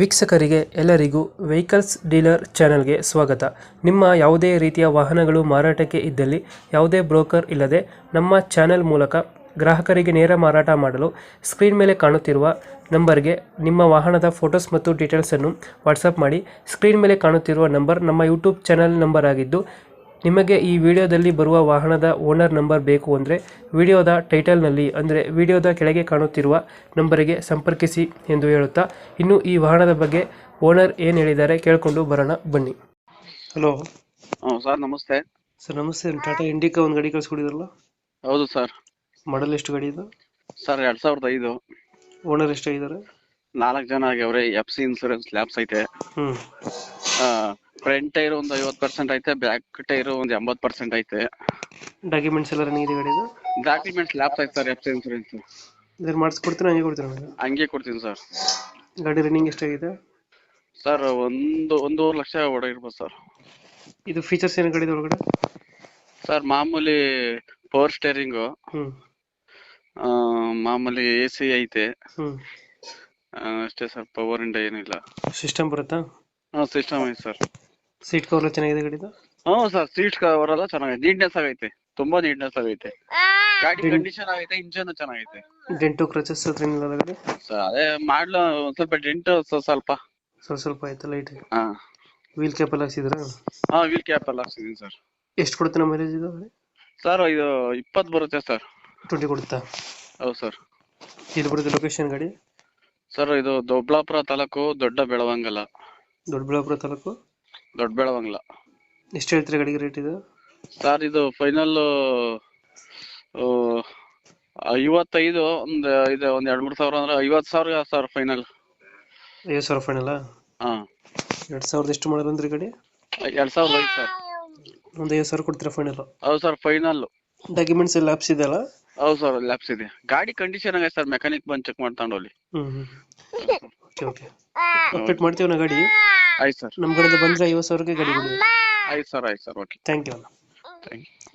ವೀಕ್ಷಕರಿಗೆ ಎಲ್ಲರಿಗೂ vehicles dealer ಚಾನೆಲ್ಗೆ ಸ್ವಾಗತ. ನಿಮ್ಮ ಯಾವುದೇ ರೀತಿಯ ವಾಹನಗಳು ಮಾರಾಟಕ್ಕೆ ಇದ್ದಲ್ಲಿ ಯಾವುದೇ ಬ್ರೋಕರ್ ಇಲ್ಲದೆ ನಮ್ಮ ಚಾನೆಲ್ ಮೂಲಕ ಗ್ರಾಹಕರಿಗೆ ನೇರ ಮಾರಾಟ ಮಾಡಲು ಸ್ಕ್ರೀನ್ ಮೇಲೆ ಕಾಣುತ್ತಿರುವ ನಂಬರ್ಗೆ ನಿಮ್ಮ ವಾಹನದ ಫೋಟೋಸ್ ಮತ್ತು ಡೀಟೇಲ್ಸನ್ನು ವಾಟ್ಸಪ್ ಮಾಡಿ. ಸ್ಕ್ರೀನ್ ಮೇಲೆ ಕಾಣುತ್ತಿರುವ ನಂಬರ್ ನಮ್ಮ ಯೂಟ್ಯೂಬ್ ಚಾನೆಲ್ ನಂಬರ್ ಆಗಿದ್ದು, ನಿಮಗೆ ಈ ವಿಡಿಯೋದಲ್ಲಿ ಬರುವ ವಾಹನದ ಓನರ್ ನಂಬರ್ ಬೇಕು ಅಂದರೆ ವಿಡಿಯೋದ ಟೈಟಲ್ನಲ್ಲಿ ಅಂದರೆ ವಿಡಿಯೋದ ಕೆಳಗೆ ಕಾಣುತ್ತಿರುವ ನಂಬರಿಗೆ ಸಂಪರ್ಕಿಸಿ ಎಂದು ಹೇಳುತ್ತಾ, ಇನ್ನು ಈ ವಾಹನದ ಬಗ್ಗೆ ಓನರ್ ಏನು ಹೇಳಿದ್ದಾರೆ ಕೇಳಿಕೊಂಡು ಬರೋಣ ಬನ್ನಿ. ಹಲೋ ಸರ್, ನಮಸ್ತೆ. ಸರ್ ನಮಸ್ತೆ. ಟಾಟಾ ಇಂಡಿಕಾ ಒಂದು ಗಾಡಿ ಕಳಿಸ್ಕೊಡಿದ್ರಲ್ಲ, ಹೌದು ಸರ್. ಮಾಡಲ್ ಎಷ್ಟು ಗಾಡಿ ಇದು? ಸರ್ 2005. ಓನರ್ ಎಷ್ಟಾಗಿದ್ದಾರೆ? 4 ಜನ ಆಗ್ಯಾವ್ರೆ. FC ಇನ್ಸೂರೆನ್ಸ್ ಲ್ಯಾಬ್ಸ್ ಐತೆ. ಫ್ರಂಟ್ ಟೈರ್ ಒಂದು 50% ಐತೆ, ಬ್ಯಾಕ್ ಟೈರ್ ಒಂದು 80% ಐತೆ. ಡಾಕ್ಯುಮೆಂಟ್ಸ್ ಎಲ್ಲ ರನ್ನಿಂಗ್ ಇದೆ ಗಾಡಿದು? ಡಾಕ್ಯುಮೆಂಟ್ಸ್ ಲ್ಯಾಬ್ಸ್ ಐತೆ ಸರ್. FC ಇನ್ಸೂರೆನ್ಸ್ ಇದ್ರ ಮಾಡಿಸ್ಕೊಡ್ತೀರಾ ಹಂಗೆ ಕೊಡ್ತೀರಾ? ಹಂಗೆ ಕೊಡ್ತೀನಿ ಸರ್. ಗಾಡಿ ರನ್ನಿಂಗ್ ಎಷ್ಟಾಗಿದೆ ಸರ್? ಒಂದೂವರೆ ಲಕ್ಷ ಹೊಡಗಿರ್ಬೋದು ಸರ್. ಇದು ಫೀಚರ್ಸ್ ಏನು ಗಾಡಿದು ಒಳಗಡೆ? ಸರ್ ಮಾಮೂಲಿ ಪವರ್ ಸ್ಟೇರಿಂಗು, ಮಾಮೂಲಿ AC ಐತೆ. ಅಷ್ಟೇ ಸರ್, ಪವರ್ ಇಂದ ಏನಿಲ್ಲ. ಸಿಸ್ಟಮ್ ಬರುತ್ತಾ? ಸಿಸ್ಟಮ್ ಐತೆ ಸರ್. ಸೀಟ್ ಕವರ್ ಚೆನ್ನಾಗಿದೆ ಗಾಡಿದು? ಸರ್, ಸೀಟ್ ಕವರ್ ಎಲ್ಲ ಚೆನ್ನಾಗೈತೆ. ನೀಟ್ನೆಸ್ ಆಗೈತೆ, ತುಂಬಾ ನೀಟ್ನೆಸ್ ಆಗೈತೆ. ಗಾಡಿ ಕಂಡೀಷನ್ ಆಗೈತೆ, ಇಂಜನ್ ಚೆನ್ನಾಗೈತೆ. ಡೆಂಟು ಕ್ರಚಸ್ ಹತ್ರ ಏನಿಲ್ಲ ಗಾಡಿ? ಸರ್ ಅದೇ ಮಾಡ್ಲು ಒಂದ್ ಸ್ವಲ್ಪ ಡೆಂಟ್ ಸ್ವಲ್ಪ ಸ್ವಲ್ಪ ಆಯ್ತು ಲೈಟ್. ಹಾ ವೀಲ್ ಕ್ಯಾಪ್ ಎಲ್ಲ ಹಾಕ್ಸಿದ್ರಾ? ವೀಲ್ ಕ್ಯಾಪ್ ಎಲ್ಲ ಹಾಕ್ಸಿದೀನಿ ಸರ್. ಎಷ್ಟು ಕೊಡುತ್ತೆ ಮೈಲೇಜ್ ಇದು? ಸರ್ ಇದು 20 ಬರುತ್ತೆ ಸರ್. 20 ಕೊಡುತ್ತಾ? ಹೌದು ಸರ್. ಇಲ್ಲಿ ಬರುತ್ತೆ ಲೊಕೇಶನ್ ಗಾಡಿ? ಸರ್ ಇದು ದೊಡ್ಡಬಳ್ಳಾಪುರ ತಾಲೂಕು, ದೊಡ್ಡ ಬೆಳವಂಗಲ. ದೊಡ್ಡಬಳ್ಳಾಪುರ ತಾಲೂಕು, ದೊಡ್ಡ ಬೆಳವಂಗಲ. ಎಷ್ಟು ಹೇಳ್ತೀರಾ ಗಾಡಿಗೆ ರೇಟ್ ಇದು? ಸರ್ ಇದು ಫೈನಲ್ 55. ಒಂದ್ 2-3 ಸಾವಿರ ಅಂದ್ರೆ 50,000 ಸರ್ ಫೈನಲ್. 50,000 ಫೈನಲ್? ಹಾ. 2000 ಎಷ್ಟು ಮಾಡಲ್ಲ ಅಂದ್ರೆ ಗಾಡಿ? 2005 ಸರ್. ಒಂದು 50,000 ಕೊಡ್ತೀರಾ ಫೈನಲ್? ಹೌದು ಸರ್, ಫೈನಲ್. ಡಾಕ್ಯುಮೆಂಟ್ಸ್ ಎಲ್ಲ ಲ್ಯಾಪ್ಸ್ ಇದೆಯಲ್ಲ? ಹೌದು ಸರ್, ಲ್ಯಾಪ್ಸ್ ಇದೆ. ಗಾಡಿ ಕಂಡೀಷನ್ ಆಗೈತೆ ಸರ್, ಮೆಕ್ಯಾನಿಕ್ ಬಂದು ಚೆಕ್ ಮಾಡ್ಕೊಂಡು ಹೋಗ್ಲಿ. ಓಕೆ ಅಪ್ಡೇಟ್ ಮಾಡ್ತೀವಿ ನಾ ಗಾಡಿ. ಆಯ್ತು ಸರ್. ನಮ್ಮ ಕಡೆಯಿಂದ ಬಂದರೆ 50,000ಗೆ ಗಾಡಿ ಕೊಡಿ. ಆಯ್ತು ಸರ್, ಆಯ್ತು sir. Okay, thank you. Thank you.